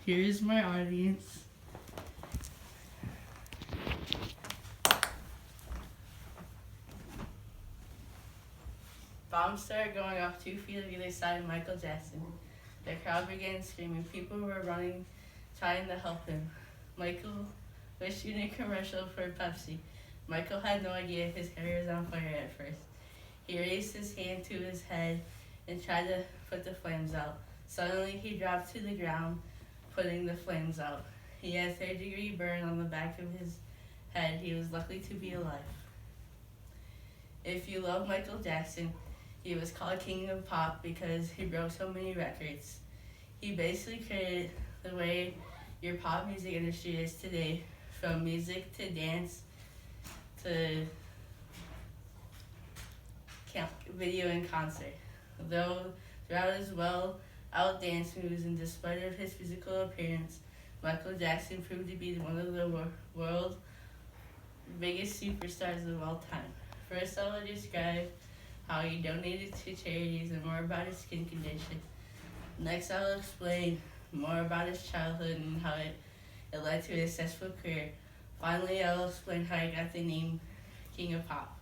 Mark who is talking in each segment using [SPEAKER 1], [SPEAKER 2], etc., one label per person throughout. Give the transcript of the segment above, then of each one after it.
[SPEAKER 1] Here's my audience. Bombs started going off 2 feet on either side of Michael Jackson. The crowd began screaming. People were running, trying to help him. Michael was shooting a commercial for Pepsi. Michael had no idea his hair was on fire at first. He raised his hand to his head and tried to put the flames out. Suddenly, he dropped to the ground, putting the flames out. He had a third-degree burn on the back of his head. He was lucky to be alive. If you love Michael Jackson, he was called King of Pop because he broke so many records. He basically created the way your pop music industry is today, from music to dance to video and concert. Though throughout his well-out dance moves and despite of his physical appearance, Michael Jackson proved to be one of the world's biggest superstars of all time. First, I will describe how he donated to charities and more about his skin condition. Next, I will explain more about his childhood and how it led to a successful career. Finally, I will explain how he got the name King of Pop.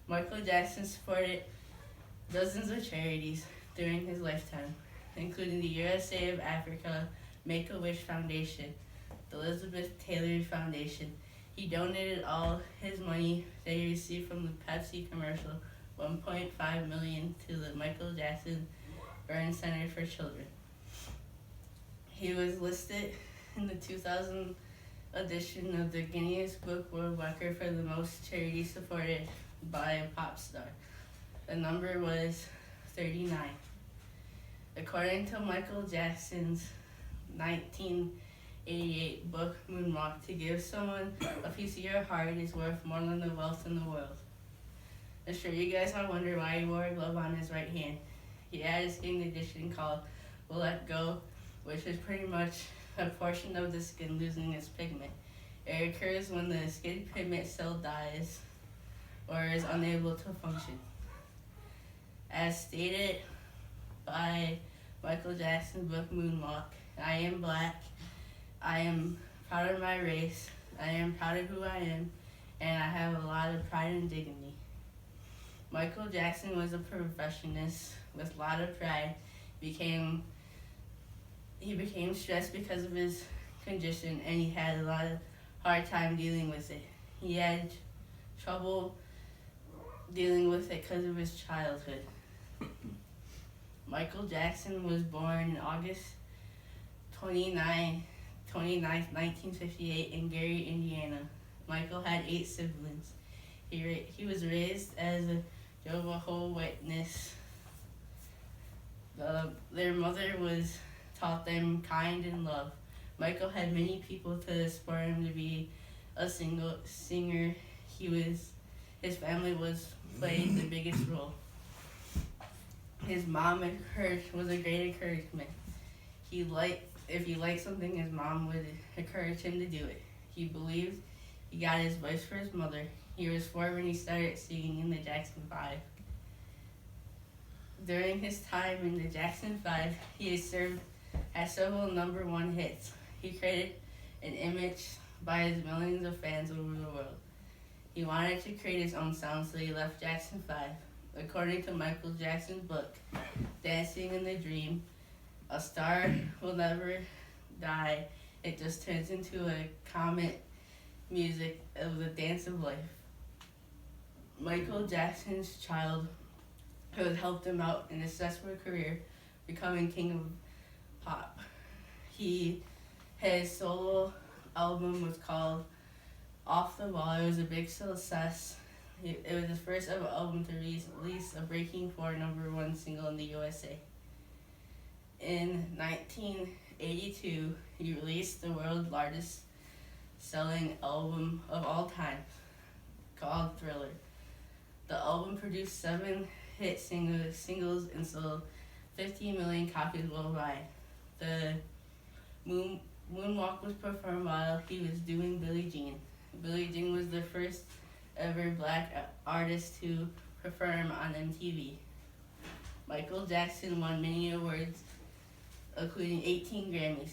[SPEAKER 1] Michael Jackson supported dozens of charities during his lifetime, including the USA of Africa, Make-A-Wish Foundation, the Elizabeth Taylor Foundation. He donated all his money that he received from the Pepsi commercial, $1.5 million, to the Michael Jackson Burn Center for Children. He was listed in the 2000 edition of the Guinness Book World Record for the most charity supported by a pop star. The number was 39. According to Michael Jackson's 1988 book Moonwalk, to give someone a piece of your heart is worth more than the wealth in the world. I'm sure you guys might wonder why he wore a glove on his right hand. He had a skin condition called Let Go, which is pretty much a portion of the skin losing its pigment. It occurs when the skin pigment cell dies or is unable to function. As stated by Michael Jackson's book Moonwalk, I am black, I am proud of my race, I am proud of who I am, and I have a lot of pride and dignity. Michael Jackson was a perfectionist with a lot of pride. He became stressed because of his condition, and he had a lot of hard time dealing with it. He had trouble dealing with it because of his childhood. Michael Jackson was born in August 29th, 1958 in Gary, Indiana. Michael had 8 siblings. He was raised as a Jehovah's Witness. Their mother taught them kind and love. Michael had many people to support him to be a singer. His family played the biggest role. His mom was a great encouragement. If he liked something, his mom would encourage him to do it. He believed he got his voice for his mother. He was 4 when he started singing in the Jackson 5. During his time in the Jackson 5, he had several number 1 hits. He created an image by his millions of fans over the world. He wanted to create his own sound, so he left Jackson 5. According to Michael Jackson's book, Dancing in the Dream, a star will never die. It just turns into a comet music of the dance of life. Michael Jackson's childhood helped him out in his successful career, becoming King of Pop. His solo album was called Off the Wall. It was a big success. It was his first ever album to release a breaking 4 number 1 single in the USA. In 1982, he released the world's largest selling album of all time, called Thriller. The album produced 7 hit singles and sold 15 million copies worldwide. The Moonwalk was performed while he was doing Billie Jean. Billie Jean was the first ever black artist to perform on MTV. Michael Jackson won many awards, including 18 Grammys.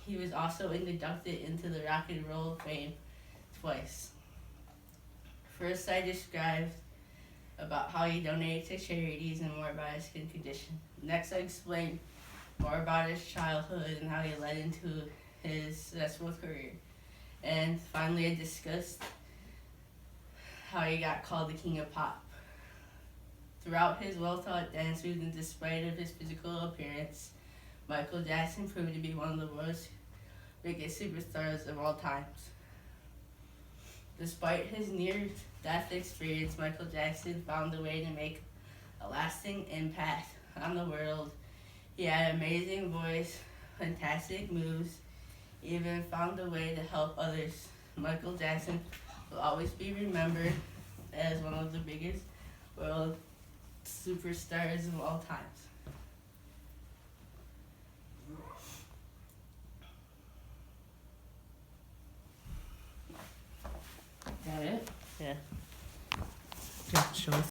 [SPEAKER 1] He was also inducted into the Rock and Roll of Fame twice. First, I described about how he donated to charities and more about his skin condition. Next, I explained more about his childhood and how he led into his successful career. And finally, I discussed how he got called the King of Pop. Throughout his well-taught dance moves and despite of his physical appearance, Michael Jackson proved to be one of the world's biggest superstars of all times. Despite his near-death experience, Michael Jackson found a way to make a lasting impact on the world. He had an amazing voice, fantastic moves, even found a way to help others. Michael Jackson will always be remembered as one of the biggest world superstars of all times.
[SPEAKER 2] Is that it?
[SPEAKER 1] Yeah.
[SPEAKER 2] Yeah, show us